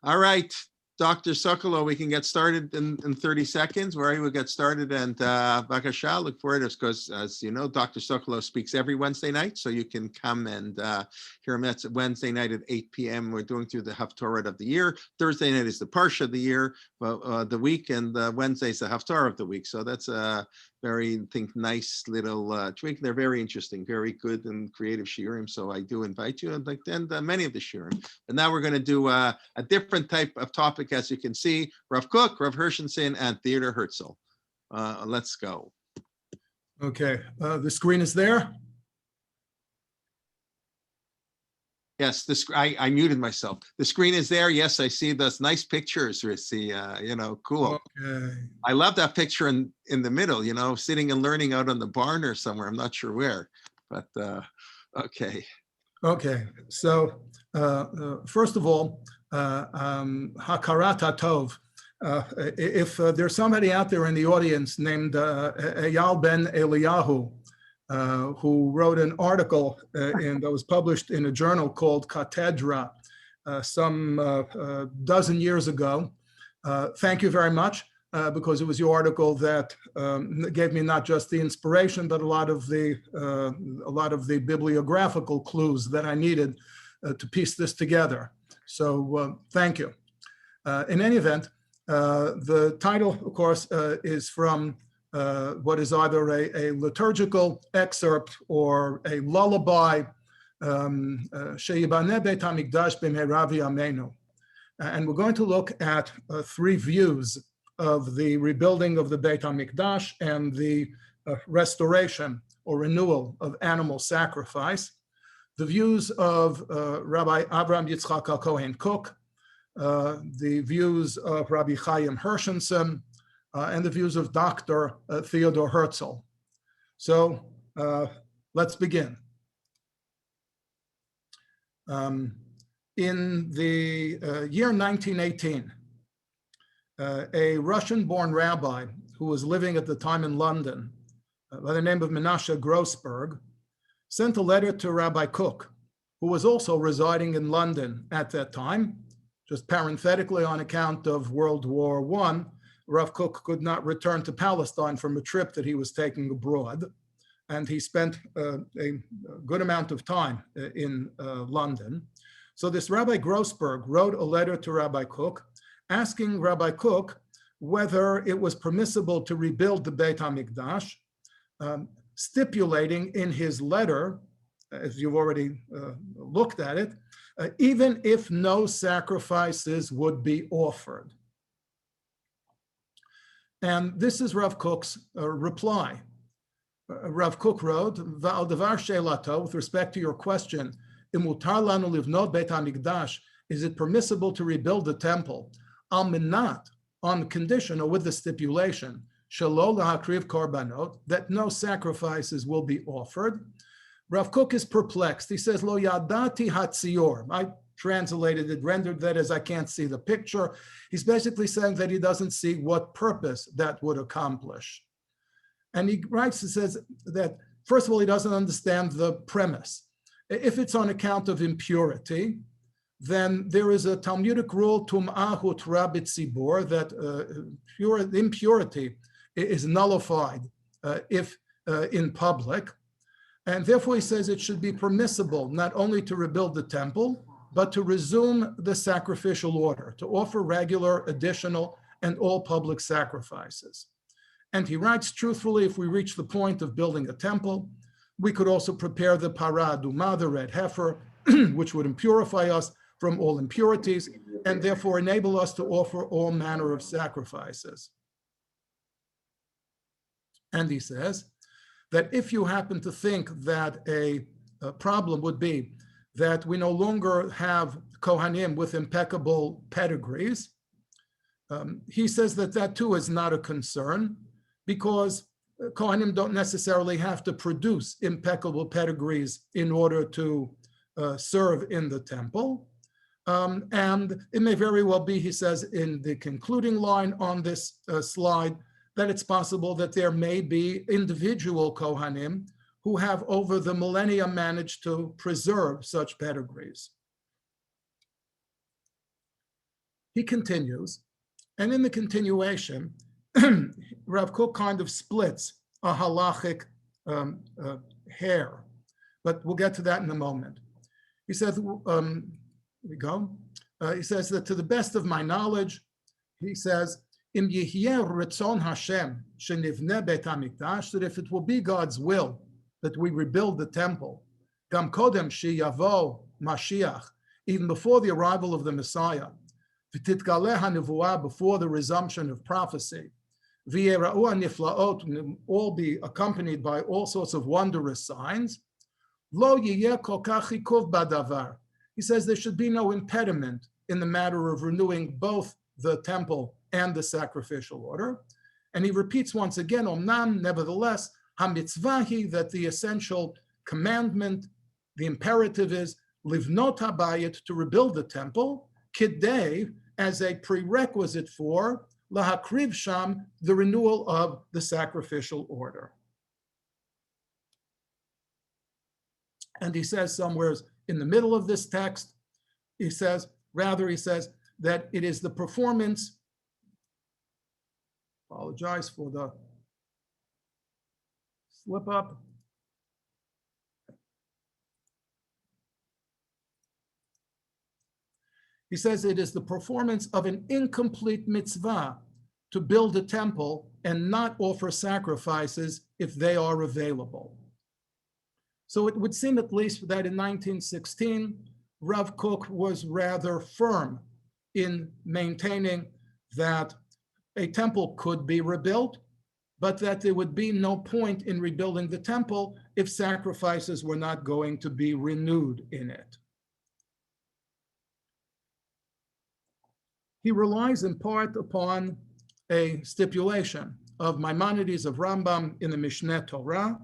All right, Dr. Sokolow, we can get started in 30 seconds. Where we'll get started, and Bakasha, look forward to it because, as you know, Dr. Sokolow speaks every Wednesday night, so you can come and hear him. That's Wednesday night at 8 p.m. We're doing through the Haftorah of the year. Thursday night is the Parsha of the year, the week, and Wednesday is the Haftarah of the week. So that's a very, I think, nice little tweak. They're very interesting, very good and creative shiurim. So I do invite you, and many of the shiurim. And now we're going to do a different type of topic, as you can see. Rav Kook, Rav Hirschensohn, and Theodore Herzl. Let's go. Okay, the screen is there. Yes, I muted myself. The screen is there. Yes, I see those nice pictures. We see, cool. Okay. I love that picture in the middle, sitting and learning out on the barn or somewhere. I'm not sure where, but okay. Okay, so first of all, Hakarat HaTov. If there's somebody out there in the audience named Eyal Ben Eliyahu, who wrote an article that was published in a journal called Cathedra some dozen years ago. Thank you very much, because it was your article that gave me not just the inspiration, but a lot of the bibliographical clues that I needed to piece this together. So thank you. In any event, the title, of course, is from what is either a liturgical excerpt or a lullaby, Sheyibaneh Beit HaMikdash B'mehera V'yameinu. And we're going to look at three views of the rebuilding of the Beit HaMikdash and the restoration or renewal of animal sacrifice. The views of Rabbi Avraham Yitzchak HaKohen Kook, the views of Rabbi Chaim Hirschensohn, and the views of Dr. Theodore Herzl. So let's begin. In the year 1918, a Russian-born rabbi who was living at the time in London by the name of Menashe Grossberg sent a letter to Rabbi Kook, who was also residing in London at that time. Just parenthetically, on account of World War I, Rav Kook could not return to Palestine from a trip that he was taking abroad, and he spent a good amount of time in London. So this Rabbi Grossberg wrote a letter to Rabbi Kook, asking Rabbi Kook whether it was permissible to rebuild the Beit HaMikdash, stipulating in his letter, as you've already looked at it, even if no sacrifices would be offered. And this is Rav Kook's reply. Rav Kook wrote, Va'al devar she'elato, with respect to your question, imutar lanu livnot Beit HaMikdash, is it permissible to rebuild the temple? Al minat, on the condition or with the stipulation, shelo lahakriv korbanot, that no sacrifices will be offered. Rav Kook is perplexed. He says, Lo yadati hatzior. I translated it, rendered that as I can't see the picture. He's basically saying that he doesn't see what purpose that would accomplish. And he writes, he says that, first of all, he doesn't understand the premise. If it's on account of impurity, then there is a Talmudic rule, tum'ah hutra b'tzibur, that impurity is nullified if in public. And therefore, he says it should be permissible not only to rebuild the temple, but to resume the sacrificial order, to offer regular, additional, and all public sacrifices. And he writes, truthfully, if we reach the point of building a temple, we could also prepare the parah adumah, the red heifer, which would purify us from all impurities, and therefore enable us to offer all manner of sacrifices. And he says that if you happen to think that a problem would be that we no longer have Kohanim with impeccable pedigrees, he says that that too is not a concern, because Kohanim don't necessarily have to produce impeccable pedigrees in order to serve in the temple. And it may very well be, he says in the concluding line on this slide, that it's possible that there may be individual Kohanim who have over the millennia managed to preserve such pedigrees. he continues, and in the continuation, Rav Kook kind of splits a halachic hair, but we'll get to that in a moment. He says, here we go. He says that to the best of my knowledge, he says, Im yihyeh ritzon Hashem shenivneh beit hamikdash, that if it will be God's will that we rebuild the temple, gam kodem sheyavo Mashiach, even before the arrival of the Messiah, v'titgaleh hanevuah, before the resumption of prophecy, v'yera'u haniflaot, all be accompanied by all sorts of wondrous signs, lo yiyeh kol kach chikuv badavar. He says there should be no impediment in the matter of renewing both the temple and the sacrificial order. And he repeats once again, omnam, nevertheless, hamitzvahi, that the essential commandment, the imperative is livnot habayit, to rebuild the temple, kidei, as a prerequisite for lahakriv sham, the renewal of the sacrificial order. And he says somewhere in the middle of this text, he says that it is the performance, apologize for the slip up. He says it is the performance of an incomplete mitzvah to build a temple and not offer sacrifices if they are available. So it would seem at least that in 1916, Rav Kook was rather firm in maintaining that a temple could be rebuilt, but that there would be no point in rebuilding the temple if sacrifices were not going to be renewed in it. He relies in part upon a stipulation of Maimonides, of Rambam in the Mishneh Torah,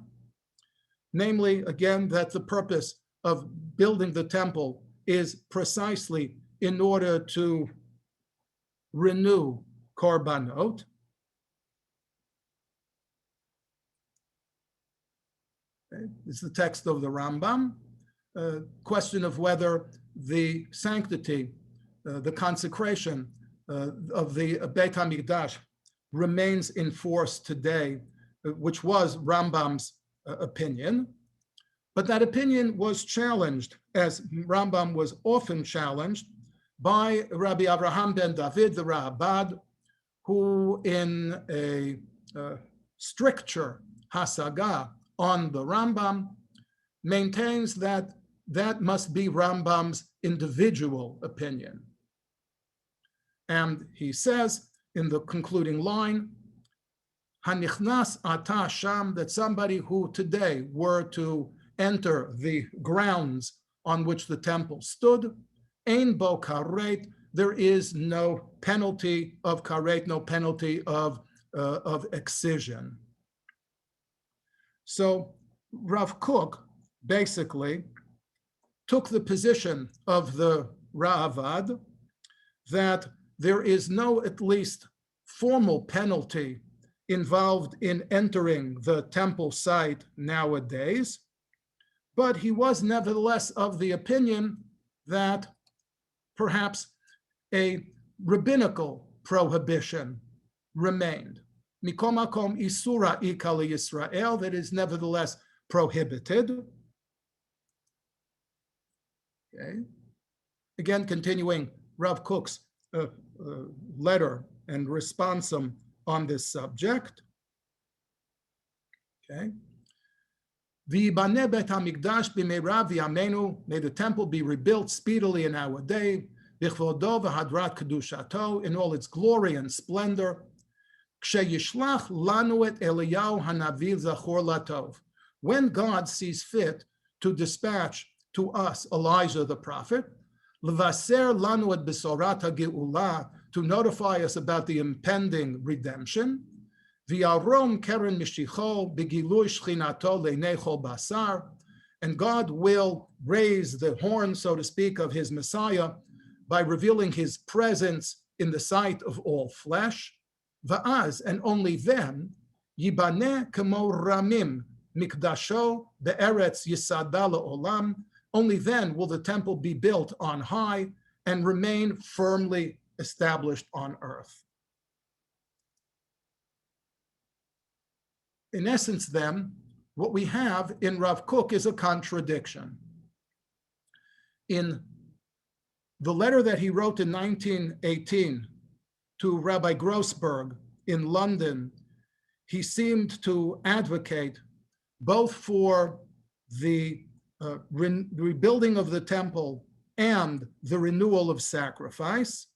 namely, again, that the purpose of building the temple is precisely in order to renew korbanot. Okay. This is the text of the Rambam. Question of whether the sanctity, the consecration of the Beit HaMikdash remains in force today, which was Rambam's opinion. But that opinion was challenged, as Rambam was often challenged, by Rabbi Avraham ben David, the Rahabad, who in a stricture hasaga on the Rambam maintains that that must be Rambam's individual opinion. And he says in the concluding line, Hanichnas ata sham, that somebody who today were to enter the grounds on which the temple stood, ein bo karet, there is no penalty of karet, no penalty of excision. So Rav Kook basically took the position of the Ra'avad that there is no at least formal penalty involved in entering the temple site nowadays, but he was nevertheless of the opinion that perhaps a rabbinical prohibition remained. Mikom makom isura ikali Yisrael, that is nevertheless prohibited. Okay. Again, continuing Rav Kook's letter and responsum on this subject. Okay. V'yibaneh bet hamikdash b'meirav v'yameinu, may the temple be rebuilt speedily in our day, b'chvodo v'hadrat kedushato, in all its glory and splendor. K'sheyishlach lanu et Eliyahu hanavi zachor latov, when God sees fit to dispatch to us Elijah the prophet, l'vaser lanu et besorat ha'geula, to notify us about the impending redemption, v'yarom keren mishicho b'gilui shchinato le'nei chol basar, and God will raise the horn, so to speak, of his Messiah by revealing his presence in the sight of all flesh. Va'az, and only then, yibaneh kamo ramim mikdasho be'eretz yisada la'olam, only then will the temple be built on high and remain firmly established on earth. In essence, then, what we have in Rav Kook is a contradiction. In the letter that he wrote in 1918 to Rabbi Grossberg in London, he seemed to advocate both for the rebuilding of the temple and the renewal of sacrifice.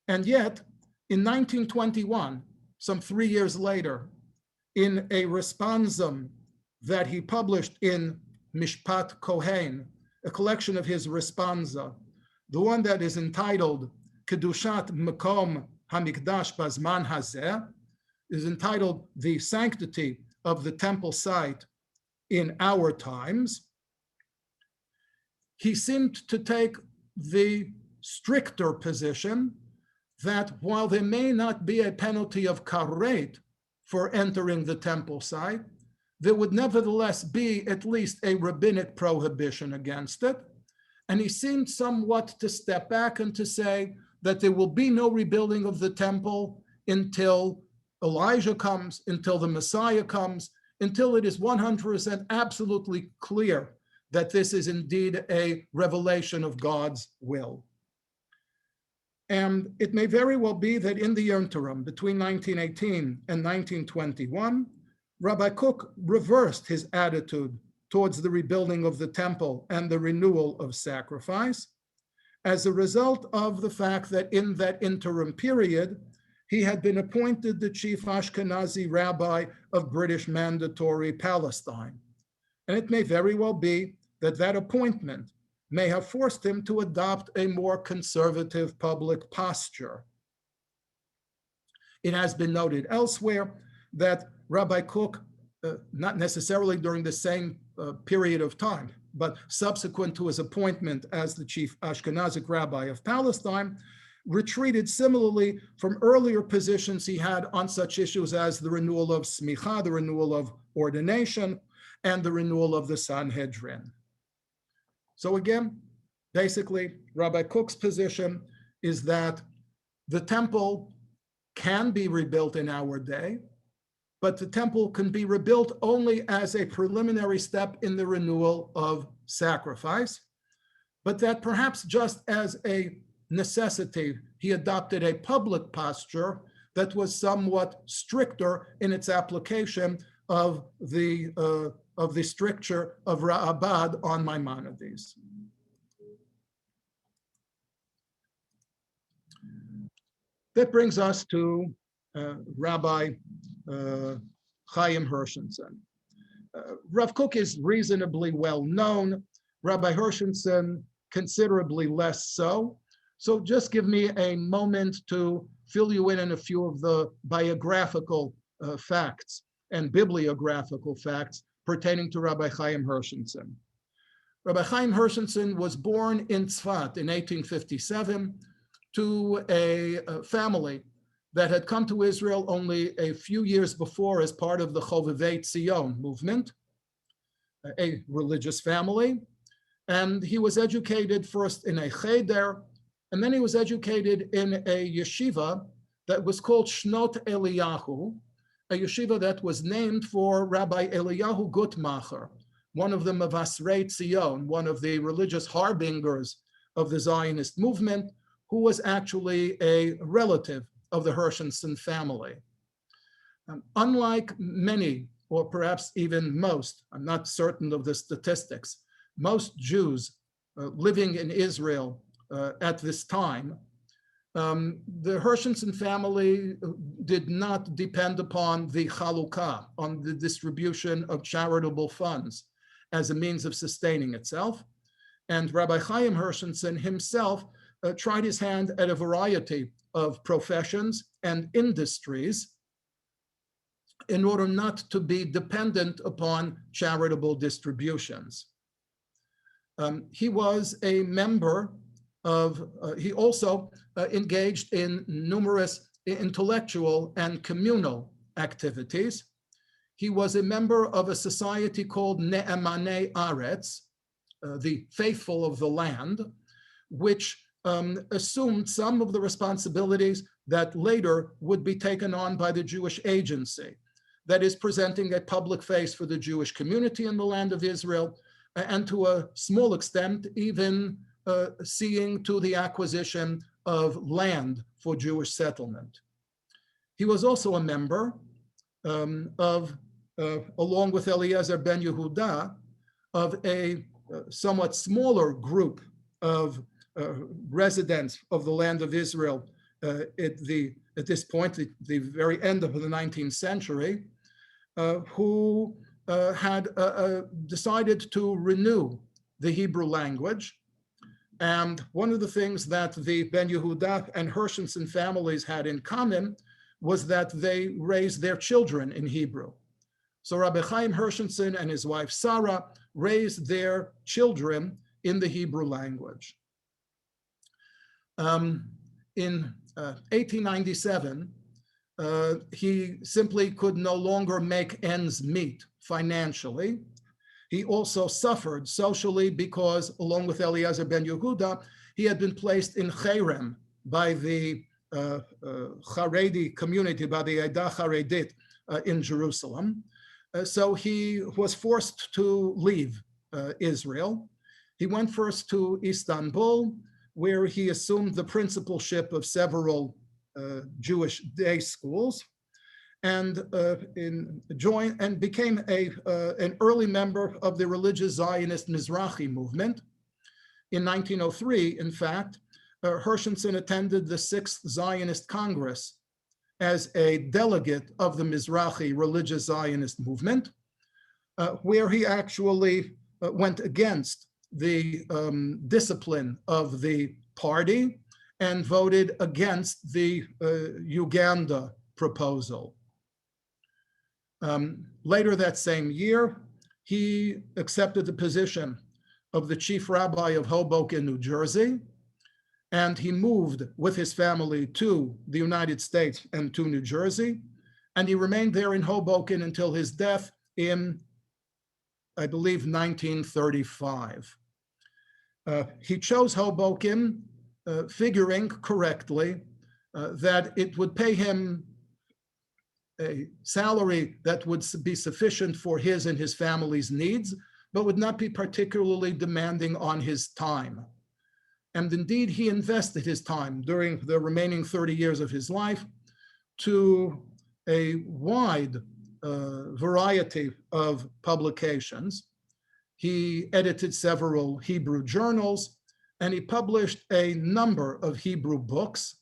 And yet, in 1921, some 3 years later, in a responsum that he published in Mishpat Kohen, a collection of his responsa, the one that is entitled Kedushat Makom Hamikdash Bazman Hazeh, is entitled The Sanctity of the Temple Site in Our Times. He seemed to take the stricter position that while there may not be a penalty of karet for entering the temple site, there would nevertheless be at least a rabbinic prohibition against it. And he seemed somewhat to step back and to say that there will be no rebuilding of the temple until Elijah comes, until the Messiah comes, until it is 100% absolutely clear that this is indeed a revelation of God's will. And it may very well be that in the interim, between 1918 and 1921, Rabbi Kook reversed his attitude towards the rebuilding of the temple and the renewal of sacrifice as a result of the fact that in that interim period, he had been appointed the chief Ashkenazi rabbi of British Mandatory Palestine. And it may very well be that that appointment may have forced him to adopt a more conservative public posture. It has been noted elsewhere that Rabbi Kook, not necessarily during the same period of time, but subsequent to his appointment as the chief Ashkenazic rabbi of Palestine, retreated similarly from earlier positions he had on such issues as the renewal of smicha, the renewal of ordination, and the renewal of the Sanhedrin. So again, basically, Rabbi Kook's position is that the temple can be rebuilt in our day, but the temple can be rebuilt only as a preliminary step in the renewal of sacrifice, but that perhaps just as a necessity, he adopted a public posture that was somewhat stricter in its application of the stricture of Ra'abad on Maimonides. That brings us to Rabbi Chaim Hirschensohn. Rav Kook is reasonably well known. Rabbi Hirschensohn considerably less so. So just give me a moment to fill you in on a few of the biographical facts and bibliographical facts pertaining to Rabbi Chaim Hirschensohn. Rabbi Chaim Hirschensohn was born in Tzfat in 1857 to a family that had come to Israel only a few years before as part of the Chovevei Tzion movement, a religious family. And he was educated first in a cheder, and then he was educated in a yeshiva that was called Shnot Eliyahu, a yeshiva that was named for Rabbi Eliyahu Gutmacher, one of the Mavasrei Tzion, one of the religious harbingers of the Zionist movement, who was actually a relative of the Hirschensohn family. Unlike many, or perhaps even most, I'm not certain of the statistics, most Jews living in Israel at this time, the Hirschensohn family did not depend upon the chalukah, on the distribution of charitable funds as a means of sustaining itself. And Rabbi Chaim Hirschensohn himself tried his hand at a variety of professions and industries in order not to be dependent upon charitable distributions. He was a member of, he also engaged in numerous intellectual and communal activities. He was a member of a society called Ne'emanei Aretz, the faithful of the land, which assumed some of the responsibilities that later would be taken on by the Jewish Agency, that is presenting a public face for the Jewish community in the land of Israel, and to a small extent, even seeing to the acquisition of land for Jewish settlement. He was also a member along with Eliezer ben Yehuda, of a somewhat smaller group of residents of the land of Israel at this point, the very end of the 19th century, who had decided to renew the Hebrew language. And one of the things that the Ben Yehuda and Hirschensohn families had in common was that they raised their children in Hebrew. So Rabbi Chaim Hirschensohn and his wife Sarah raised their children in the Hebrew language. In 1897, he simply could no longer make ends meet financially. He also suffered socially because, along with Eliezer ben Yehuda, he had been placed in Cherem by the Haredi community, by the Eda Haredit in Jerusalem. So he was forced to leave Israel. He went first to Istanbul, where he assumed the principalship of several Jewish day schools, and became an early member of the religious Zionist Mizrahi movement. In 1903, in fact, Hirschensohn attended the 6th Zionist Congress as a delegate of the Mizrahi religious Zionist movement, where he actually went against the discipline of the party and voted against the Uganda proposal. Later that same year, he accepted the position of the chief rabbi of Hoboken, New Jersey, and he moved with his family to the United States and to New Jersey, and he remained there in Hoboken until his death in, I believe, 1935. He chose Hoboken, figuring correctly that it would pay him a salary that would be sufficient for his and his family's needs, but would not be particularly demanding on his time. And indeed, he invested his time during the remaining 30 years of his life to a wide variety of publications. He edited several Hebrew journals, and he published a number of Hebrew books,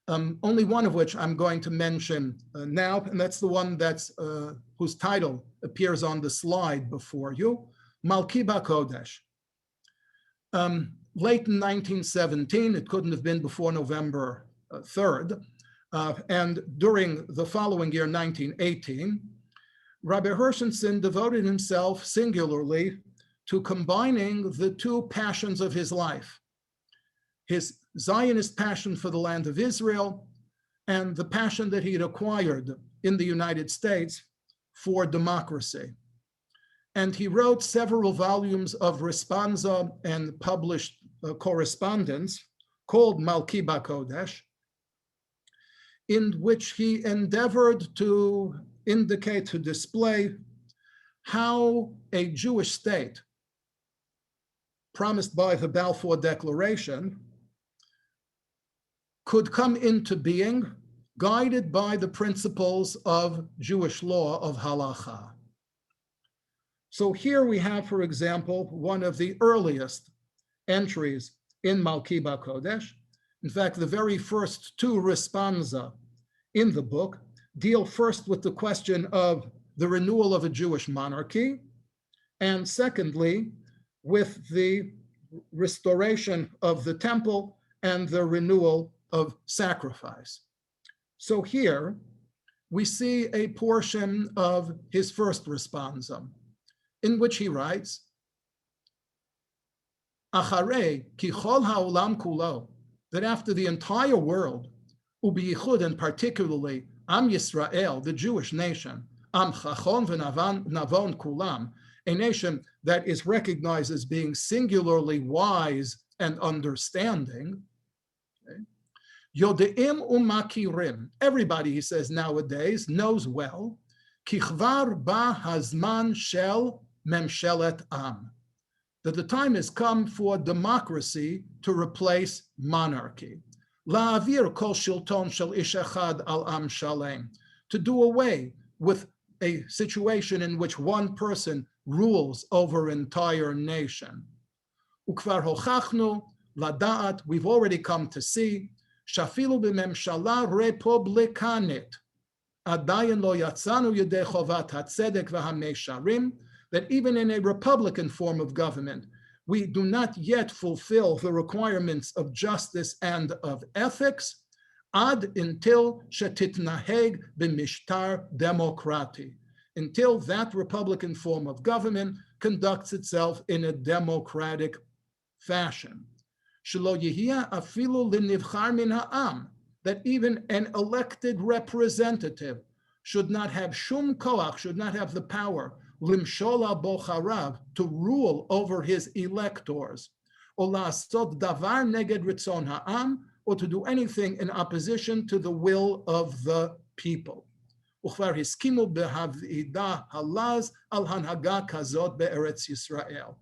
only one of which I'm going to mention now, and that's the one that's whose title appears on the slide before you, Malki Kodesh. Late in 1917, it couldn't have been before November 3rd, and during the following year, 1918, Rabbi Hirschensohn devoted himself singularly to combining the two passions of his life, his Zionist passion for the land of Israel and the passion that he had acquired in the United States for democracy. And he wrote several volumes of responsa and published correspondence called Malki Kodesh, in which he endeavored to indicate, to display how a Jewish state promised by the Balfour Declaration could come into being, guided by the principles of Jewish law of halacha. So here we have, for example, one of the earliest entries in Malki Kodesh. In fact, the very first two responsa in the book deal first with the question of the renewal of a Jewish monarchy, and secondly, with the restoration of the temple and the renewal of sacrifice. So here we see a portion of his first responsa, in which he writes, Acharei ki chol ha'olam kulo, that after the entire world, ubiyichud, and particularly Am Yisrael, the Jewish nation, Am chachon v'navon kulam, a nation that is recognized as being singularly wise and understanding. Yodeim umakirim. Everybody, he says, nowadays knows well. Kichvar ba hazman shel memshelet am. That the time has come for democracy to replace monarchy. La'avir kol shilton shel ish echad al am shalem. To do away with a situation in which one person rules over an entire nation. Ukvar hochachnu lada'at. We've already come to see. Shafilu b'memshala republikanit. Adayin lo yatzanu yedei chovat hatzedek v'hamesharim. That even in a Republican form of government, we do not yet fulfill the requirements of justice and of ethics, until shetitnaheg b'mishtar demokrati, until that Republican form of government conducts itself in a democratic fashion. Shelo yihya afilu linivchar min ha'am, that even an elected representative should not have shum koach, should not have the power limshola bocharav, to rule over his electors, or la'asot davar neged ritzon ha'am, or to do anything in opposition to the will of the people. Uchvar hiskimu behavida halaz al hanhaga kazot be'eretz Yisrael.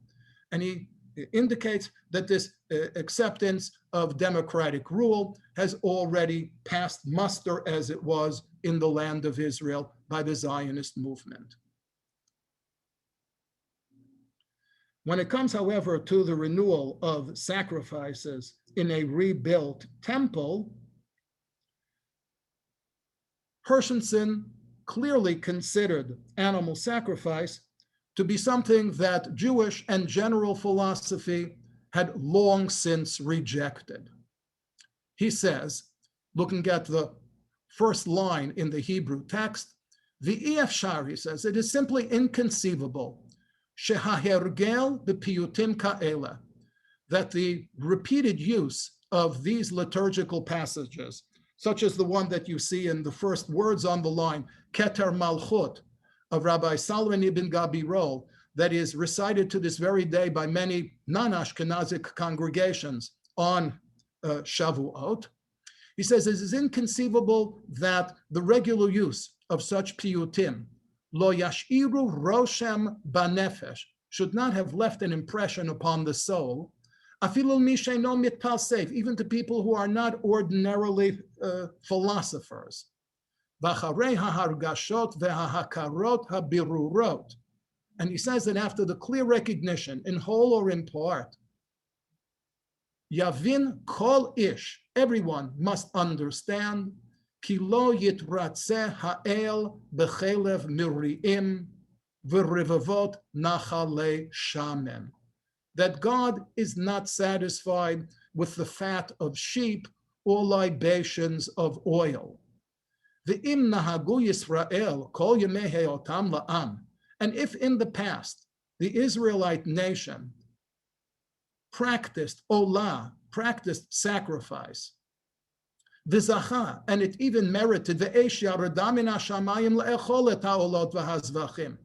And he indicates that this acceptance of democratic rule has already passed muster as it was in the land of Israel by the Zionist movement. When it comes, however, to the renewal of sacrifices in a rebuilt temple, Hirschensohn clearly considered animal sacrifice to be something that Jewish and general philosophy had long since rejected. He says, looking at the first line in the Hebrew text, V'i efshar, he says, it is simply inconceivable shehahergel b'piyutim ka'ela, that the repeated use of these liturgical passages, such as the one that you see in the first words on the line, Keter Malchut, of Rabbi Solomon ibn Gabirol, that is recited to this very day by many non-Ashkenazic congregations on Shavuot. He says it is inconceivable that the regular use of such piyutim, lo yashiru roshem banefesh, should not have left an impression upon the soul, afilu mi she'eino mitpal seif, even to people who are not ordinarily philosophers. V'acharei ha'hargashot ve'hahakarot habirurot. And he says that after the clear recognition, in whole or in part, Yavin kol ish, everyone must understand, ki lo yitratzeh ha'el b'chelev miri'im v'rivavot nachale shamen. That God is not satisfied with the fat of sheep or libations of oil. V'im nahagu Yisrael kol yemei heotam la'am. And if in the past, the Israelite nation practiced olah, practiced sacrifice, v'zacha, and it even merited v'esh yarada min hashamayim le'echol et ha'olot v'hazvachim.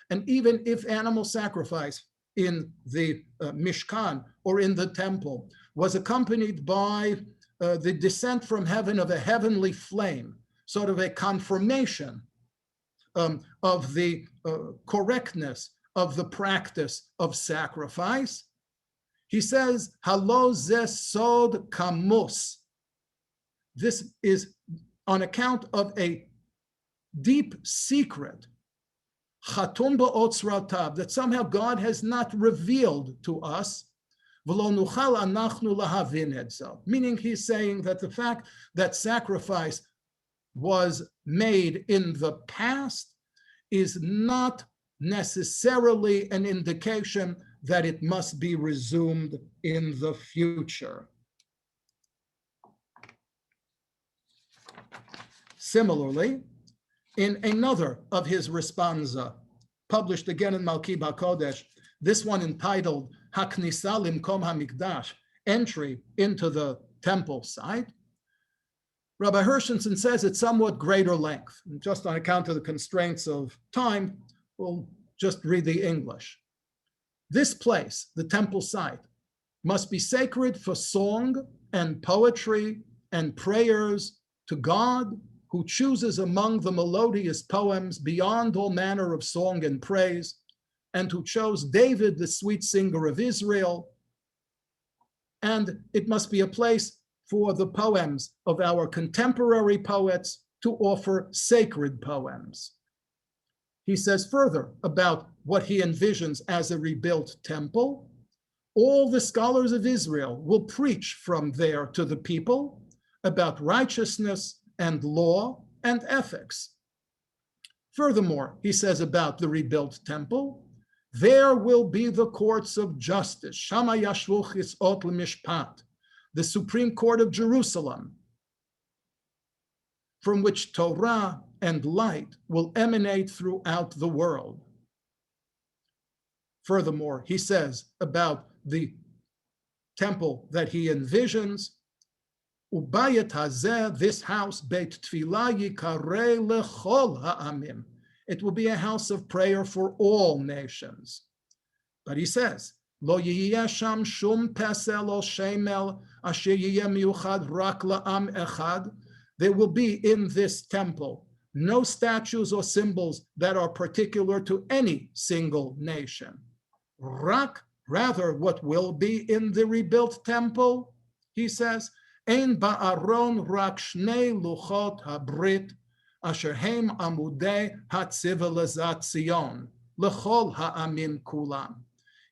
And even if animal sacrifice in the Mishkan or in the temple was accompanied by the descent from heaven of a heavenly flame, sort of a confirmation of the correctness of the practice of sacrifice, he says, Halo ze sod kamus. This is on account of a deep secret, chatum ba'otzratav, that somehow God has not revealed to us, v'lo nuchal anachnu lahavin etzel. Meaning he's saying that the fact that sacrifice was made in the past is not necessarily an indication that it must be resumed in the future. Similarly, in another of his responsa, published again in Malki BaKodesh, this one entitled Haknisa Limkom HaMikdash, Entry into the Temple Site, Rabbi Hirschensohn says at somewhat greater length. And just on account of the constraints of time, we'll just read the English. This place, the temple site, must be sacred for song and poetry and prayers to God, who chooses among the melodious poems beyond all manner of song and praise, and who chose David, the sweet singer of Israel. And it must be a place for the poems of our contemporary poets to offer sacred poems. He says further about what he envisions as a rebuilt temple. All the scholars of Israel will preach from there to the people about righteousness and law and ethics. Furthermore, he says about the rebuilt temple, there will be the courts of justice, Shama Yashvu Chisot L'Mishpat, the Supreme Court of Jerusalem, from which Torah and light will emanate throughout the world. Furthermore, he says about the temple that he envisions, Ubayet hazeh, this house, Beit Tfilah yikareh lechol ha'amim. It will be a house of prayer for all nations. But he says, Lo yiyeh sham shum pesel o shemel asher yiyeh miuchad rak la'am echad. There will be in this temple no statues or symbols that are particular to any single nation. Rak, rather, what will be in the rebuilt temple, he says, Ein ba'aron rak shnei luchot habrit asher heim amudei hatzivilizazion lechol ha'amim kulam.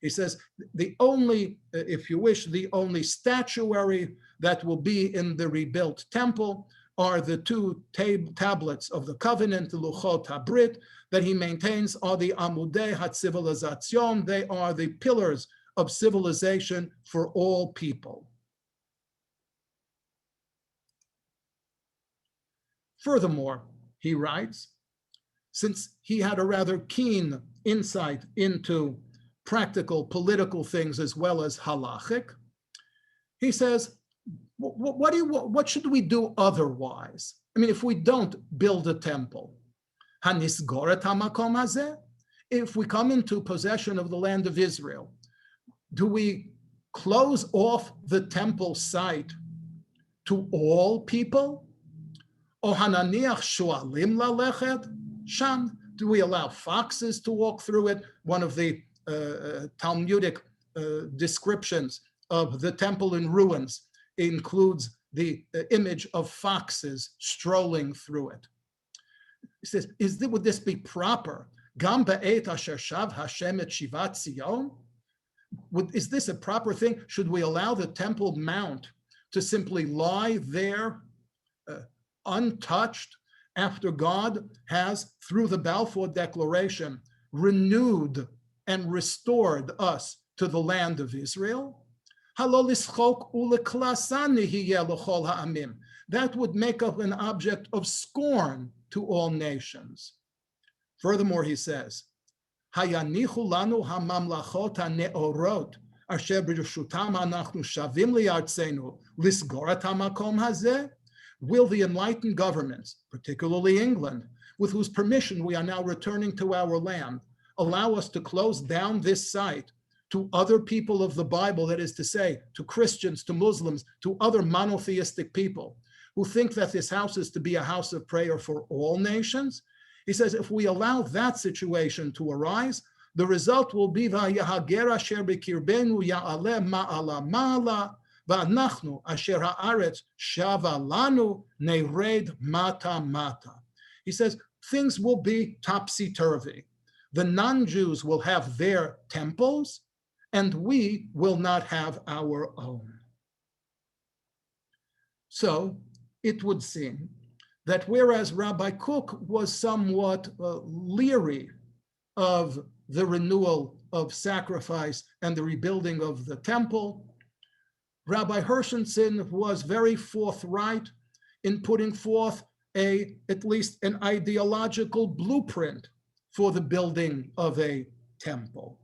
He says, the only, if you wish, the only statuary that will be in the rebuilt temple are the two tablets of the covenant, the Luchot HaBrit, that he maintains are the Amudei HaCivilizazion. They are the pillars of civilization for all people. Furthermore, he writes, since he had a rather keen insight into practical political things as well as halachic, he says, what should we do otherwise? I mean, if we don't build a temple, hanisgoret hamakom hazeh, if we come into possession of the land of Israel, do we close off the temple site to all people? O hananiach shualim lalechet sham? Do we allow foxes to walk through it? One of the Talmudic descriptions of the temple in ruins includes the image of foxes strolling through it. He says, would this be proper? Gam ba'et asher shav Hashem et shivat Zion? Is this a proper thing? Should we allow the Temple Mount to simply lie there untouched after God has, through the Balfour Declaration, renewed and restored us to the land of Israel? That would make up an object of scorn to all nations. Furthermore, he says, Will the enlightened governments, particularly England, with whose permission we are now returning to our land, allow us to close down this site to other people of the Bible, that is to say, to Christians, to Muslims, to other monotheistic people who think that this house is to be a house of prayer for all nations? He says, if we allow that situation to arise, the result will be Vayahager asher b'kirbenu ya'aleh ma'ala ma'ala va'anachnu asher ha'aretz shava lanu nered mata mata. He says, things will be topsy-turvy. The non-Jews will have their temples, and we will not have our own. So it would seem that whereas Rabbi Kook was somewhat leery of the renewal of sacrifice and the rebuilding of the temple, Rabbi Hirschensohn was very forthright in putting forth at least an ideological blueprint for the building of a temple.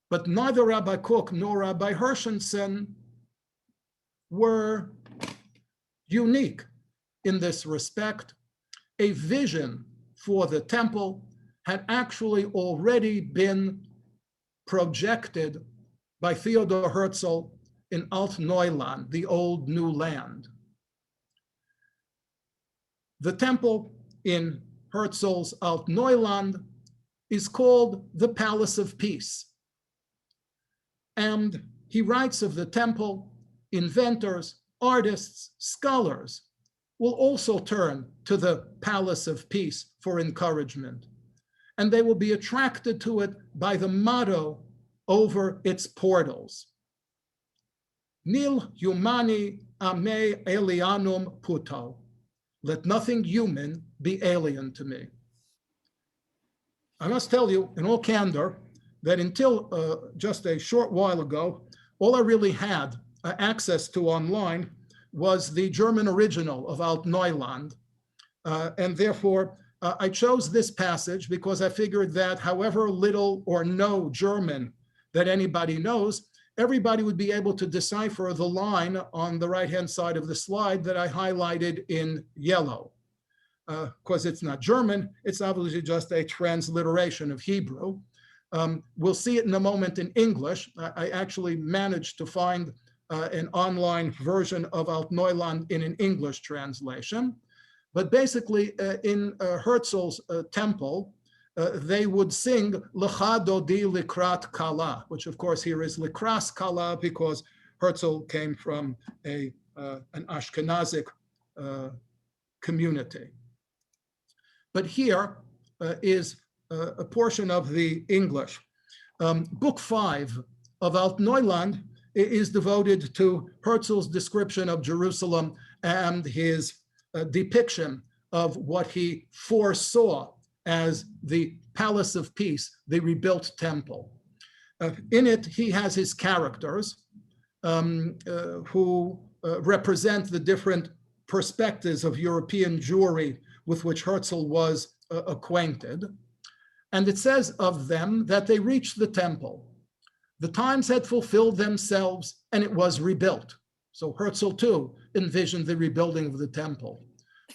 But neither Rabbi Kook nor Rabbi Hirschensohn were unique in this respect. A vision for the temple had actually already been projected by Theodore Herzl in Alt-Neuland, the old new land. The temple in Herzl's Alt-Neuland is called the Palace of Peace. And he writes of the temple, inventors, artists, scholars will also turn to the Palace of Peace for encouragement. And they will be attracted to it by the motto over its portals. Nil humani ame alienum puto. Let nothing human be alien to me. I must tell you in all candor that until just a short while ago, all I really had access to online was the German original of Alt-Neuland. And therefore, I chose this passage because I figured that however little or no German that anybody knows, everybody would be able to decipher the line on the right-hand side of the slide that I highlighted in yellow. Because it's not German, it's obviously just a transliteration of Hebrew. We'll see it in a moment in English. I actually managed to find an online version of Alt-Neuland in an English translation. But basically, in Herzl's temple, they would sing Lecha Dodi Likrat Kala, which of course here is Likras Kala because Herzl came from an Ashkenazic community. But here is a portion of the English. Book 5 of Alt-Neuland is devoted to Herzl's description of Jerusalem and his depiction of what he foresaw as the Palace of Peace, the rebuilt temple. In it, he has his characters who represent the different perspectives of European Jewry with which Herzl was acquainted. And it says of them that they reached the temple. The times had fulfilled themselves and it was rebuilt. So Herzl too envisioned the rebuilding of the temple.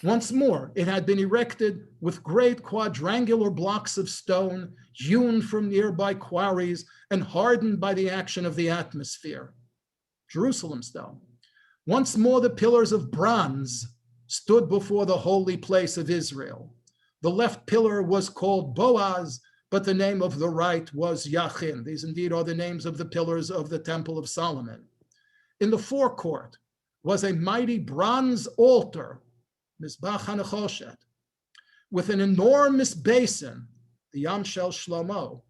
Once more, it had been erected with great quadrangular blocks of stone hewn from nearby quarries and hardened by the action of the atmosphere. Jerusalem stone. Once more, the pillars of bronze stood before the holy place of Israel. The left pillar was called Boaz, but the name of the right was Yachin. These indeed are the names of the pillars of the Temple of Solomon. In the forecourt was a mighty bronze altar, Mizbach HaNechoshet, with an enormous basin, the Yam Shel Shlomo,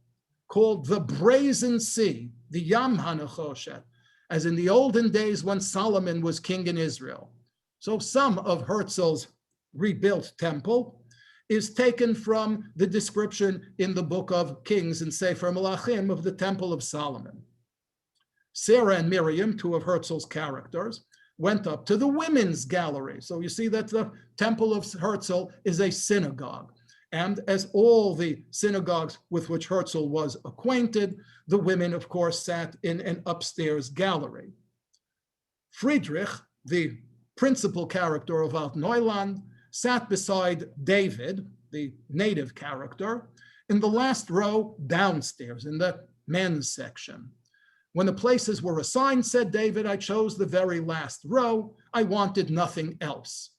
called the Brazen Sea, the Yam HaNechoshet, as in the olden days when Solomon was king in Israel. So some of Herzl's rebuilt temple is taken from the description in the book of Kings and Sefer Melachim of the Temple of Solomon. Sarah and Miriam, two of Herzl's characters, went up to the women's gallery. So you see that the Temple of Herzl is a synagogue. And as all the synagogues with which Herzl was acquainted, the women, of course, sat in an upstairs gallery. Friedrich, the principal character of Alt-Neuland, sat beside David, the native character, in the last row downstairs in the men's section. When the places were assigned, said David, I chose the very last row. I wanted nothing else.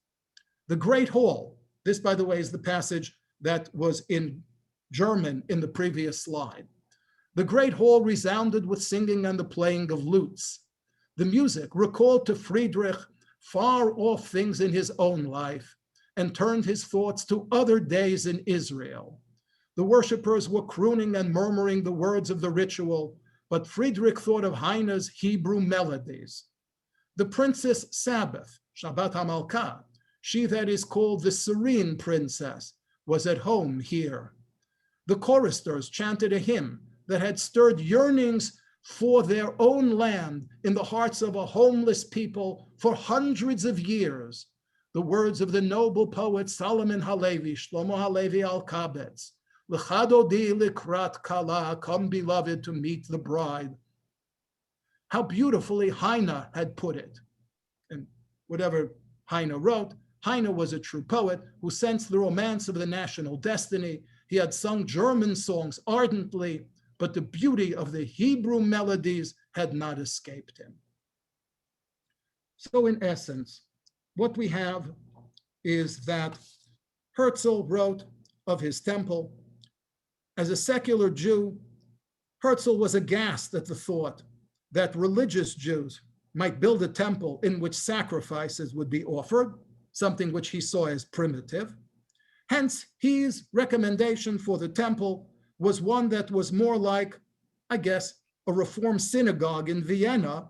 The Great Hall, this, by the way, is the passage that was in German in the previous slide. The Great Hall resounded with singing and the playing of lutes. The music recalled to Friedrich far off things in his own life and turned his thoughts to other days in Israel. The worshippers were crooning and murmuring the words of the ritual, but Friedrich thought of Heine's Hebrew melodies. The Princess Sabbath, Shabbat HaMalkah, she that is called the serene princess, was at home here. The choristers chanted a hymn that had stirred yearnings for their own land in the hearts of a homeless people for hundreds of years. The words of the noble poet Solomon Halevi, Shlomo Halevi Al-Kabetz, Lecha Dodi Likrat Kala, come beloved to meet the bride. How beautifully Heine had put it. And whatever Heine wrote, Heine was a true poet who sensed the romance of the national destiny. He had sung German songs ardently, but the beauty of the Hebrew melodies had not escaped him. So in essence, what we have is that Herzl wrote of his temple. As a secular Jew, Herzl was aghast at the thought that religious Jews might build a temple in which sacrifices would be offered, something which he saw as primitive. Hence, his recommendation for the temple was one that was more like, I guess, a Reform synagogue in Vienna,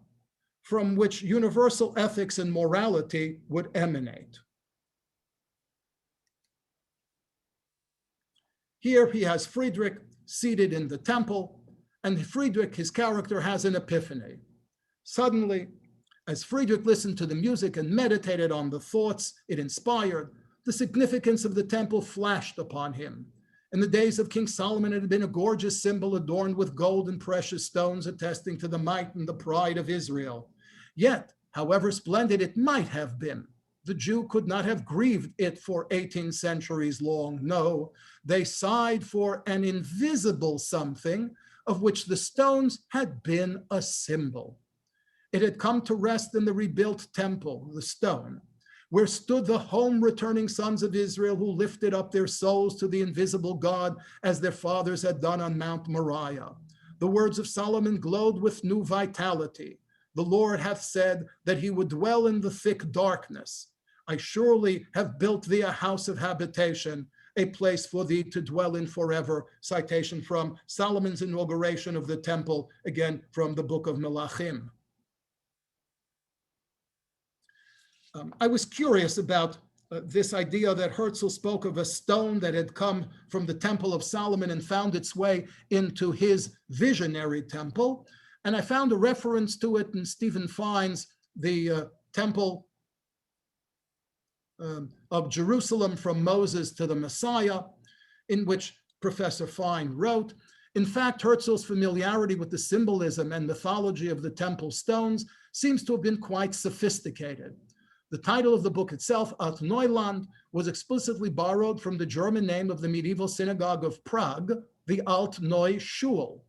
from which universal ethics and morality would emanate. Here he has Friedrich seated in the temple, and Friedrich, his character, has an epiphany. Suddenly, as Friedrich listened to the music and meditated on the thoughts it inspired, the significance of the temple flashed upon him. In the days of King Solomon, it had been a gorgeous symbol adorned with gold and precious stones, attesting to the might and the pride of Israel. Yet, however splendid it might have been, the Jew could not have grieved it for 18 centuries long. No, they sighed for an invisible something of which the stones had been a symbol. It had come to rest in the rebuilt temple, the stone, where stood the home-returning sons of Israel who lifted up their souls to the invisible God as their fathers had done on Mount Moriah. The words of Solomon glowed with new vitality. The Lord hath said that he would dwell in the thick darkness. I surely have built thee a house of habitation, a place for thee to dwell in forever. Citation from Solomon's inauguration of the temple, again from the book of Melachim. I was curious about this idea that Herzl spoke of a stone that had come from the Temple of Solomon and found its way into his visionary temple. And I found a reference to it in Stephen Fine's The Temple of Jerusalem from Moses to the Messiah, in which Professor Fine wrote, in fact, Herzl's familiarity with the symbolism and mythology of the temple stones seems to have been quite sophisticated. The title of the book itself, Alt Neuland, was explicitly borrowed from the German name of the medieval synagogue of Prague, the Alt Neu Shul.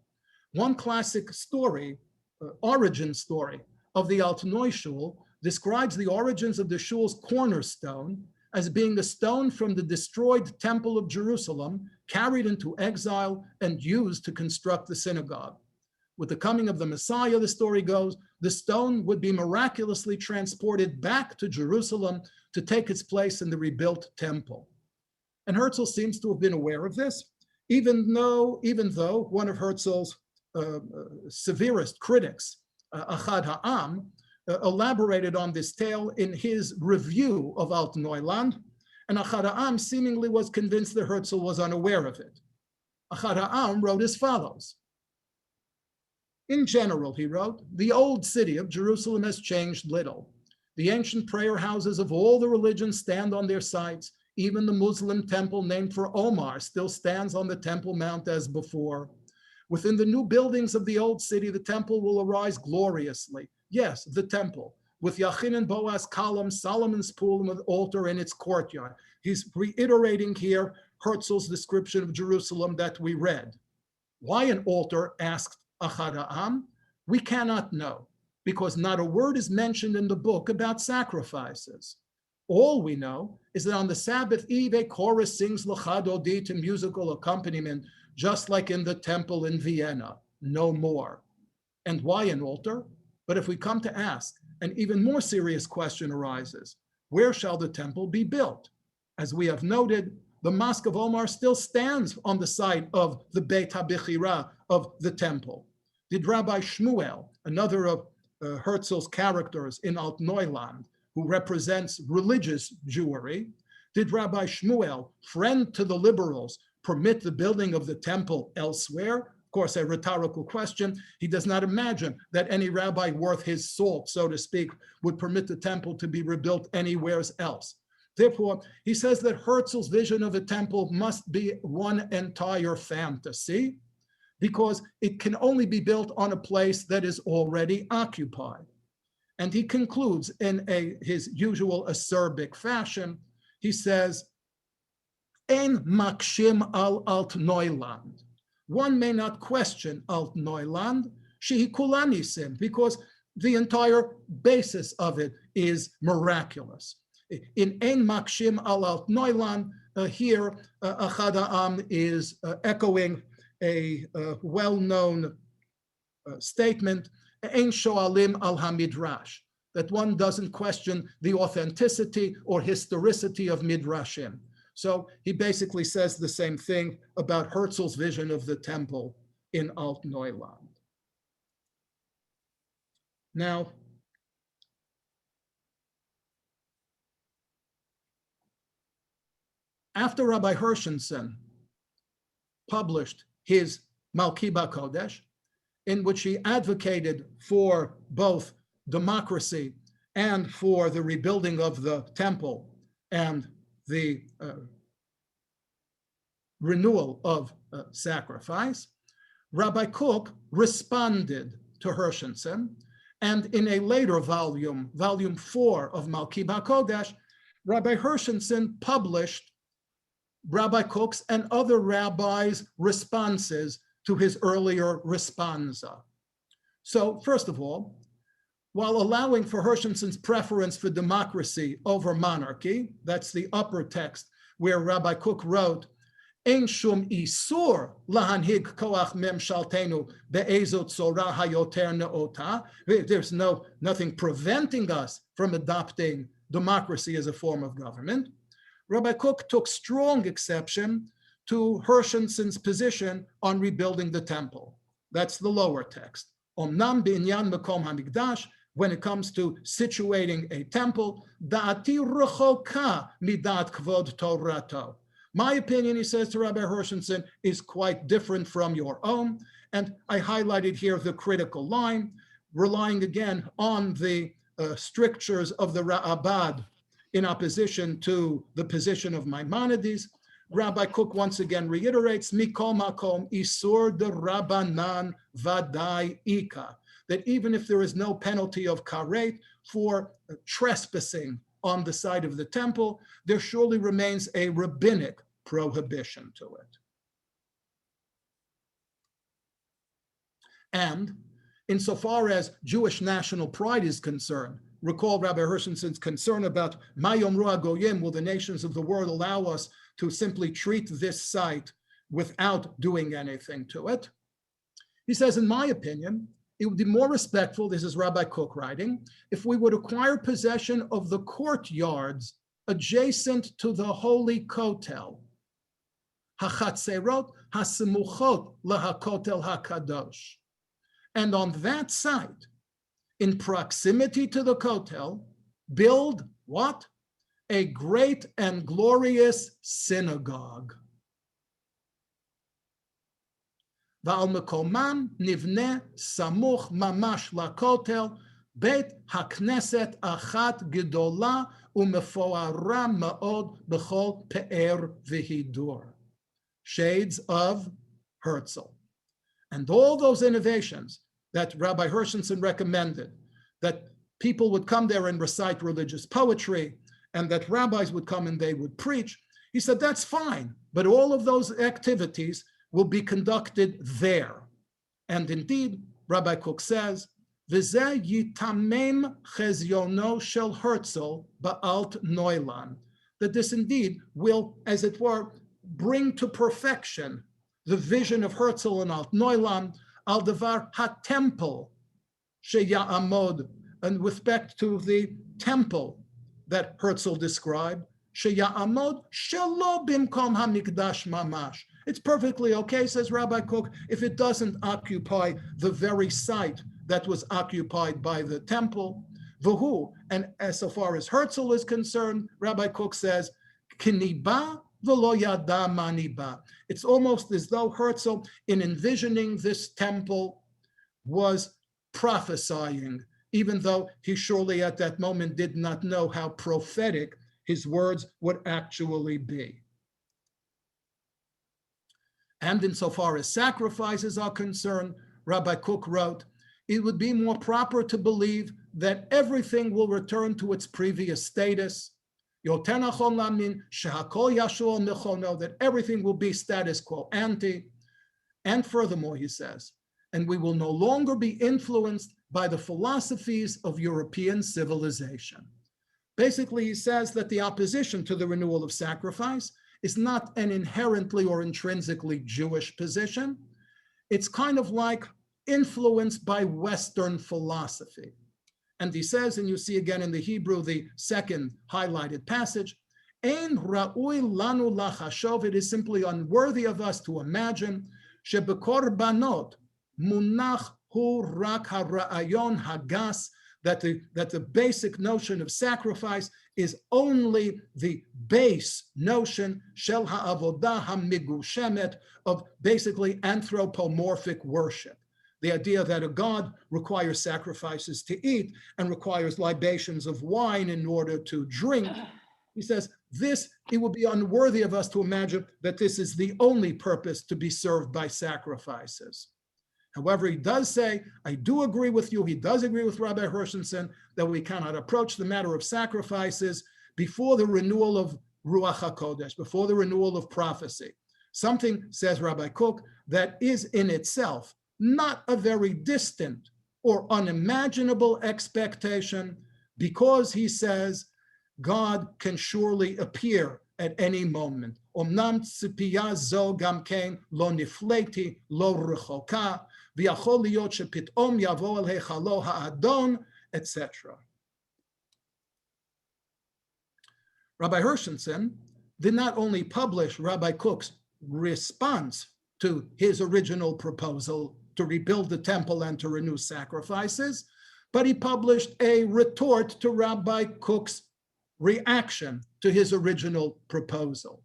One classic story, origin story of the Alt Neu Shul describes the origins of the shul's cornerstone as being a stone from the destroyed Temple of Jerusalem, carried into exile and used to construct the synagogue. With the coming of the Messiah, the story goes, the stone would be miraculously transported back to Jerusalem to take its place in the rebuilt temple. And Herzl seems to have been aware of this, even though one of Herzl's severest critics, Achad Ha'am, elaborated on this tale in his review of Alt Neuland, and Achad Ha'am seemingly was convinced that Herzl was unaware of it. Achad Ha'am wrote as follows. In general, he wrote, the old city of Jerusalem has changed little. The ancient prayer houses of all the religions stand on their sites. Even the Muslim temple named for Omar still stands on the Temple Mount as before. Within the new buildings of the old city, the temple will arise gloriously. Yes, the temple, with Yachin and Boaz columns, Solomon's pool, and an altar in its courtyard. He's reiterating here Herzl's description of Jerusalem that we read. Why an altar, asked Achad Ha'am? We cannot know, because not a word is mentioned in the book about sacrifices. All we know is that on the Sabbath eve, a chorus sings L'cha Dodi to musical accompaniment, just like in the temple in Vienna, no more. And why an altar? But if we come to ask, an even more serious question arises. Where shall the temple be built? As we have noted, the Mosque of Omar still stands on the site of the Beit HaBechira of the temple. Did Rabbi Shmuel, another of Herzl's characters in Alt Neuland, who represents religious Jewry, did Rabbi Shmuel, friend to the liberals, permit the building of the temple elsewhere? Of course, a rhetorical question. He does not imagine that any rabbi worth his salt, so to speak, would permit the temple to be rebuilt anywhere else. Therefore, he says that Herzl's vision of a temple must be one entire fantasy, because it can only be built on a place that is already occupied. And he concludes in his usual acerbic fashion. He says, Ein makshim al alt Neuland. one may not question alt Neuland, shehi kulanisim, because the entire basis of it is miraculous. In Ein Makshim al alt Neuland, here Achad Ha'am is echoing a well-known statement, Ein Shoalim al HaMidrash, that one doesn't question the authenticity or historicity of Midrashim. So he basically says the same thing about Herzl's vision of the temple in Alt Neuland. Now, after Rabbi Hirschensohn published his Malki Kodesh, in which he advocated for both democracy and for the rebuilding of the temple and the renewal of sacrifice, Rabbi Kook responded to Hirschensohn, and in a later volume, volume 4 of Malki Kodesh, Rabbi Hirschensohn published Rabbi Kook's and other rabbis' responses to his earlier responsa. So first of all, while allowing for Hirschenson's preference for democracy over monarchy, that's the upper text where Rabbi Kook wrote, Ein shum isur lahanhig koach memshaltenu be'ezo tzora hayoter neota. There's nothing preventing us from adopting democracy as a form of government. Rabbi Kook took strong exception to Hirschenson's position on rebuilding the temple. That's the lower text. Omnam b'inyan mekom hamikdash, when it comes to situating a temple, da'ati rechoka midat kvod Torato. My opinion, he says to Rabbi Hirschensohn, is quite different from your own. And I highlighted here the critical line, relying again on the strictures of the Ra'abad in opposition to the position of Maimonides. Rabbi Kook once again reiterates, Mikol makom isur de Rabbanan vadai ika, that even if there is no penalty of karet for trespassing on the side of the temple, there surely remains a rabbinic prohibition to it. And insofar as Jewish national pride is concerned, recall Rabbi Hirschenson's concern about Mayom Ruah Goyim, will the nations of the world allow us to simply treat this site without doing anything to it? He says, in my opinion, it would be more respectful, this is Rabbi Kook writing, if we would acquire possession of the courtyards adjacent to the holy kotel, hachatzerot hasemuchot lahakotel hakadosh. And on that site, in proximity to the kotel, build what? A great and glorious synagogue. Va'al mekomam nivne samuch mamash lakotel beit hakneset achat gedola umefoara ma'od b'chol pe'er v'hidur. Shades of Herzl. And all those innovations that Rabbi Hirschensohn recommended, that people would come there and recite religious poetry, and that rabbis would come and they would preach, he said, that's fine, but all of those activities will be conducted there. And indeed, Rabbi Kook says, V'zeh yitamem chezyono shel Herzl ba'alt Neuland, that this indeed will, as it were, bring to perfection the vision of Herzl and Alt Neuland, al devar ha-temple sheya'amod, and with respect to the temple that Herzl described, sheya'amod shelo bimkom hamikdash mamash. It's perfectly okay, says Rabbi Kook, if it doesn't occupy the very site that was occupied by the temple. V'hu, and as so far as Herzl is concerned, Rabbi Kook says, kiniba v'lo yada maniba. It's almost as though Herzl, in envisioning this temple, was prophesying, even though he surely at that moment did not know how prophetic his words would actually be. And insofar as sacrifices are concerned, Rabbi Kook wrote, it would be more proper to believe that everything will return to its previous status, that everything will be status quo ante, And furthermore, he says, and we will no longer be influenced by the philosophies of European civilization. Basically, he says that the opposition to the renewal of sacrifice is not an inherently or intrinsically Jewish position. It's kind of like influenced by Western philosophy. And he says, and you see again in the Hebrew, the second highlighted passage, Ein ra'ui lanu lachashov, it is simply unworthy of us to imagine, shebekorbanot munach hu rak hara'ayon hagas, that the basic notion of sacrifice is only the base notion, shel ha'avodah ha'migushemet, of basically anthropomorphic worship. The idea that a god requires sacrifices to eat and requires libations of wine in order to drink. He says, it would be unworthy of us to imagine that this is the only purpose to be served by sacrifices. However, he does say, I do agree with you, he does agree with Rabbi Hirschensohn, that we cannot approach the matter of sacrifices before the renewal of Ruach HaKodesh, before the renewal of prophecy. Something, says Rabbi Kook, that is in itself not a very distant or unimaginable expectation, because he says God can surely appear at any moment. Omnam ציפייה זו גם כן לא נפלאתי, לא רחוקה, ויכול להיות שפתאום יבוא אל היכלו האדון, etc. Rabbi Hirschensohn did not only publish Rabbi Kook's response to his original proposal to rebuild the temple and to renew sacrifices, but he published a retort to Rabbi Kook's reaction to his original proposal.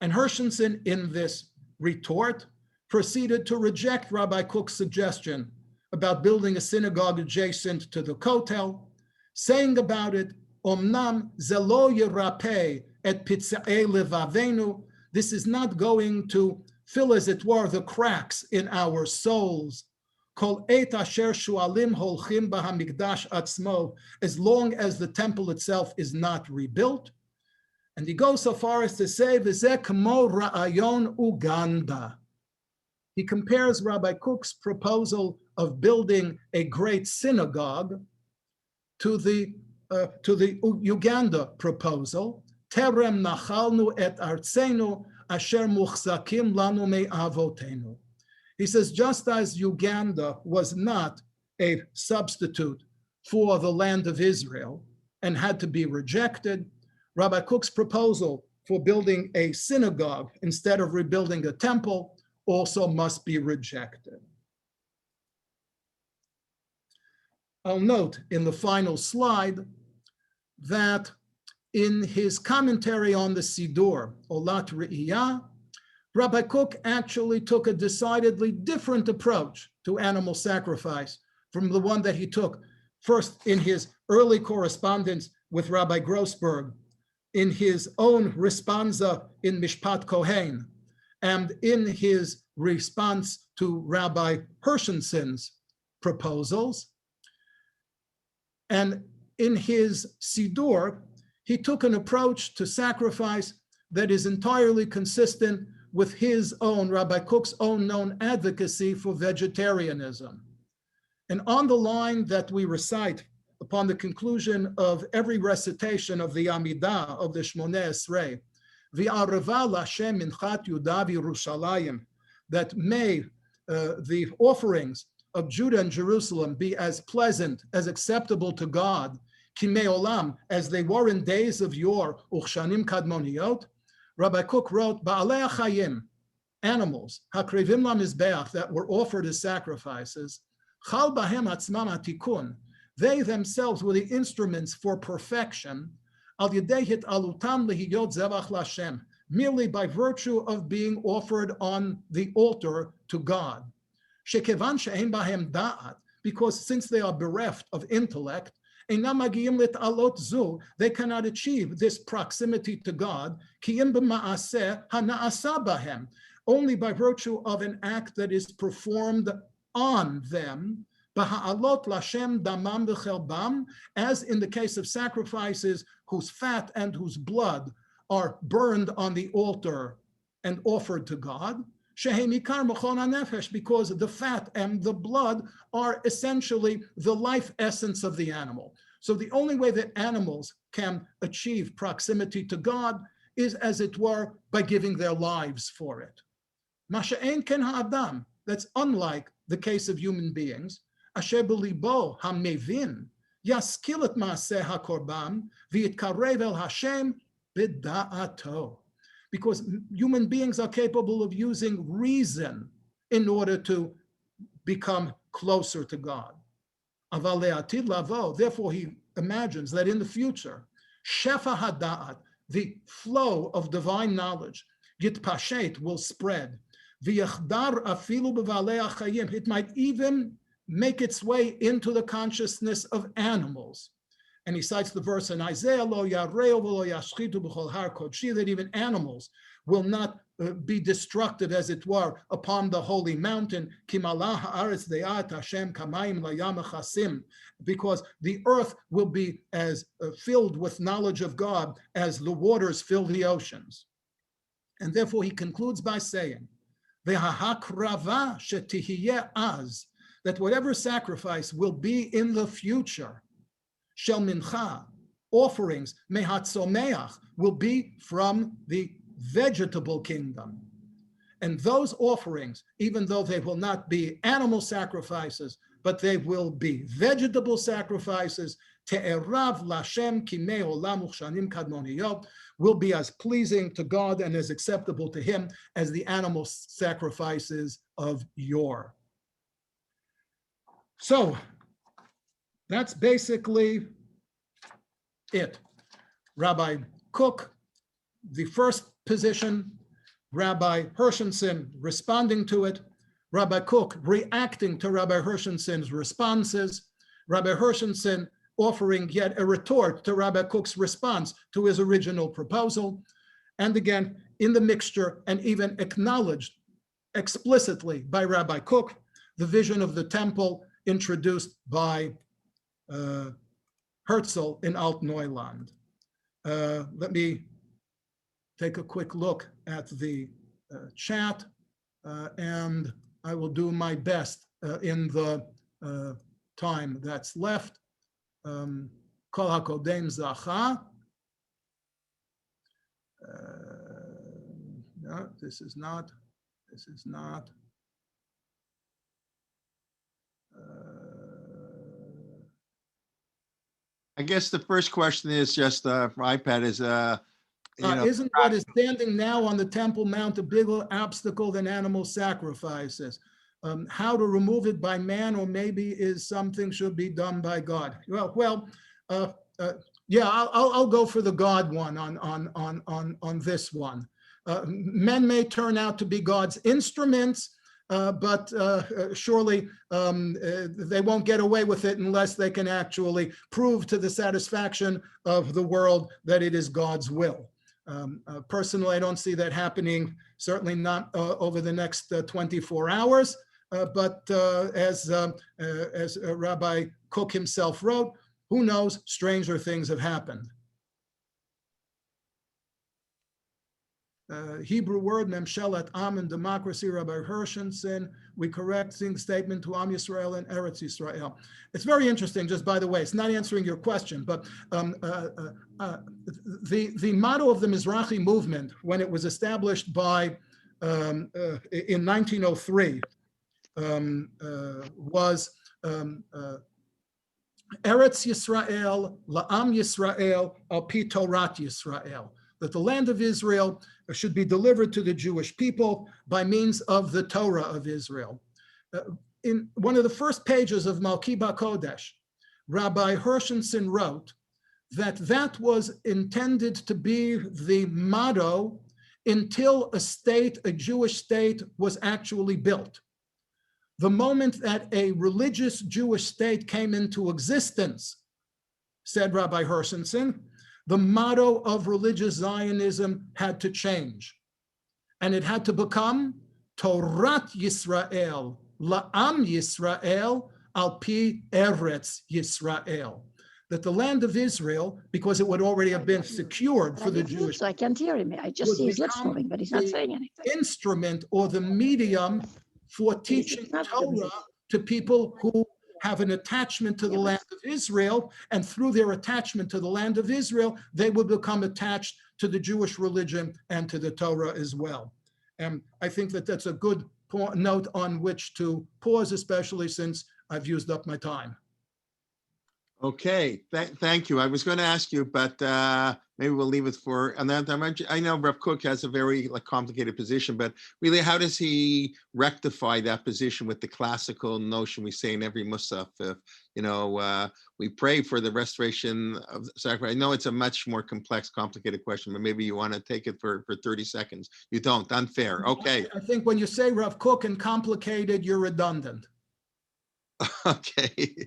And Hirschensohn, in this retort, proceeded to reject Rabbi Kook's suggestion about building a synagogue adjacent to the Kotel, saying about it, Omnam zelo yirapeh et pitza'ei levavenu, this is not going to fill, as it were, the cracks in our souls. Kol et asher shualim holchim b'hamikdash atzmo, as long as the temple itself is not rebuilt. And he goes so far as to say, v'zeh k'mo ra'ayon Uganda. He compares Rabbi Kook's proposal of building a great synagogue to the Uganda proposal, terem nachalnu et artzenu asher muchzakim lanu me'avotenu. He says, just as Uganda was not a substitute for the land of Israel and had to be rejected, Rabbi Kook's proposal for building a synagogue instead of rebuilding a temple also must be rejected. I'll note in the final slide that in his commentary on the Siddur, Olat Re'iyah, Rabbi Kook actually took a decidedly different approach to animal sacrifice from the one that he took first in his early correspondence with Rabbi Grossberg, in his own responsa in Mishpat Kohen, and in his response to Rabbi Hirschensohn's proposals. And in his Siddur, he took an approach to sacrifice that is entirely consistent with his own, Rabbi Kook's own known advocacy for vegetarianism. And on the line that we recite upon the conclusion of every recitation of the Amidah of the Shmoneh Esrei, V'arava l'Hashem minchat Yudah v'Yerushalayim, that may the offerings of Judah and Jerusalem be as pleasant, as acceptable to God, Kimei Olam, as they were in days of yore, Uchshanim Kadmoniyot. Rabbi Kook wrote, Ba'alei Achayim, animals, Hakrevim LaMizbeach, that were offered as sacrifices, Chal Bahem Atzmam Atikun, they themselves were the instruments for perfection, Al Yedei Hit'alutam Lehiyot Zevach Lashem, merely by virtue of being offered on the altar to God. Shekevan She'ein Bahem Da'at, because since they are bereft of intellect, they cannot achieve this proximity to God, only by virtue of an act that is performed on them, as in the case of sacrifices whose fat and whose blood are burned on the altar and offered to God. because the fat and the blood are essentially the life essence of the animal. So the only way that animals can achieve proximity to God is, as it were, by giving their lives for it. Masha'en ken ha'adam, that's unlike the case of human beings. Asher b'libo ha'mevin yaskil et ma'aseh ha'korban v'yitkarev el Hashem b'da'ato. Because human beings are capable of using reason in order to become closer to God. Aval le'atid lavo, therefore he imagines that in the future, shefa hada'at, the flow of divine knowledge, yitpashet, will spread. V'yachdar afilu b'valei achayim, it might even make its way into the consciousness of animals. And he cites the verse in Isaiah, lo yareu v'lo yashchitu b'chol har kodshi, that even animals will not be destructive, as it were, upon the holy mountain. Ki malah haaretz de'at Hashem kamayim layam echasim, because the earth will be as filled with knowledge of God as the waters fill the oceans. And therefore he concludes by saying, v'hahakrava shetihiyeh az, that whatever sacrifice will be in the future, shel mincha, offerings, mehatzomeach, will be from the vegetable kingdom. And those offerings, even though they will not be animal sacrifices, but they will be vegetable sacrifices, te'erav lashem kimei olam uchshanim kadmoniyot, will be as pleasing to God and as acceptable to him as the animal sacrifices of yore. So that's basically it. Rabbi Kook, the first position, Rabbi Hirschensohn responding to it, Rabbi Kook reacting to Rabbi Hirschenson's responses, Rabbi Hirschensohn offering yet a retort to Rabbi Kook's response to his original proposal, and again, in the mixture and even acknowledged explicitly by Rabbi Kook, the vision of the temple introduced by Herzl in Alt-Neuland. Let me take a quick look at the chat, and I will do my best in the time that's left. Kol hakodem zacha. No, this is not. I guess the first question is just for iPad is, isn't what is standing now on the Temple Mount a bigger obstacle than animal sacrifices? How to remove it by man, or maybe is something should be done by God? Yeah, I'll go for the God one on this one. Men may turn out to be God's instruments, but surely they won't get away with it unless they can actually prove to the satisfaction of the world that it is God's will. Personally, I don't see that happening, certainly not over the next 24 hours. But as Rabbi Kook himself wrote, who knows, stranger things have happened. Hebrew word, Memshelet Am in democracy, Rabbi Hirschensohn, we correcting statement to Am Yisrael and Eretz Yisrael. It's very interesting, just by the way, it's not answering your question, but the motto of the Mizrahi movement, when it was established by, in 1903, was Eretz Yisrael, La'am Yisrael, Al Pi Torat Yisrael, that the land of Israel should be delivered to the Jewish people by means of the Torah of Israel. In one of the first pages of Malki Kodesh, Rabbi Hirschensohn wrote that that was intended to be the motto until a Jewish state was actually built. The moment that a religious Jewish state came into existence, said Rabbi Hirschensohn, the motto of religious Zionism had to change. And it had to become Torat Yisrael, La'am Yisrael, Al Pi Eretz Yisrael. that the land of Israel, because it would already have been secured for the Jewish, So I can't hear him. I just would see his lips become moving, but he's not the saying anything. instrument or the medium for teaching not Torah to people who have an attachment to the land of Israel, and through their attachment to the land of Israel, they will become attached to the Jewish religion and to the Torah as well. And I think that that's a good note on which to pause, especially since I've used up my time. Okay, thank you. I was going to ask you, but maybe we'll leave it for another time. I know Rav Kook has a very complicated position, but really, how does he rectify that position with the classical notion we say in every musaf? We pray for the restoration of the sacrifice. I know it's a much more complex, complicated question, but maybe you want to take it for 30 seconds. You don't. Unfair. Okay. I think when you say Rav Kook and complicated, you're redundant. Okay,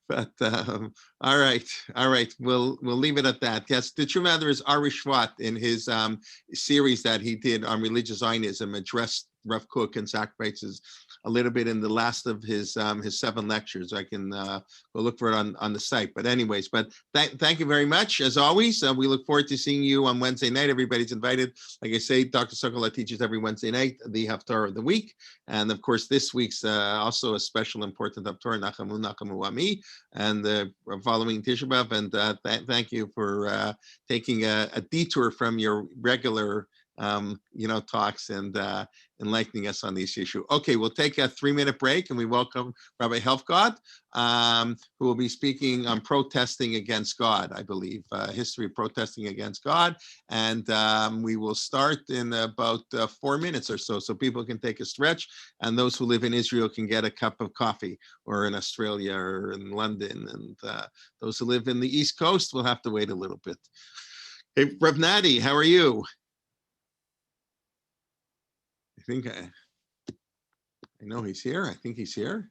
but all right. We'll leave it at that. Yes, the true matter is Ari Shvat in his series that he did on religious Zionism addressed Rav Kook and sacrifices a little bit in the last of his 7 lectures. I can go look for it on the site. But anyways, thank you very much as always. We look forward to seeing you on Wednesday night. Everybody's invited. Like I say, Dr. Sokolow teaches every Wednesday night the Haftarah of the week, and of course this week's also a special important Haftarah, Nachamu Nachamu Ami, and the following Tisha B'Av. And thank you for taking a detour from your regular talks and enlightening us on this issue. Okay, we'll take a 3-minute break and we welcome Rabbi Helfgott, who will be speaking on protesting against God, I believe, history of protesting against God. And we will start in about 4 minutes or so people can take a stretch, and those who live in Israel can get a cup of coffee, or in Australia or in London. And those who live in the East Coast will have to wait a little bit. Hey, Rav Nadi, how are you? I think I know he's here. I think he's here.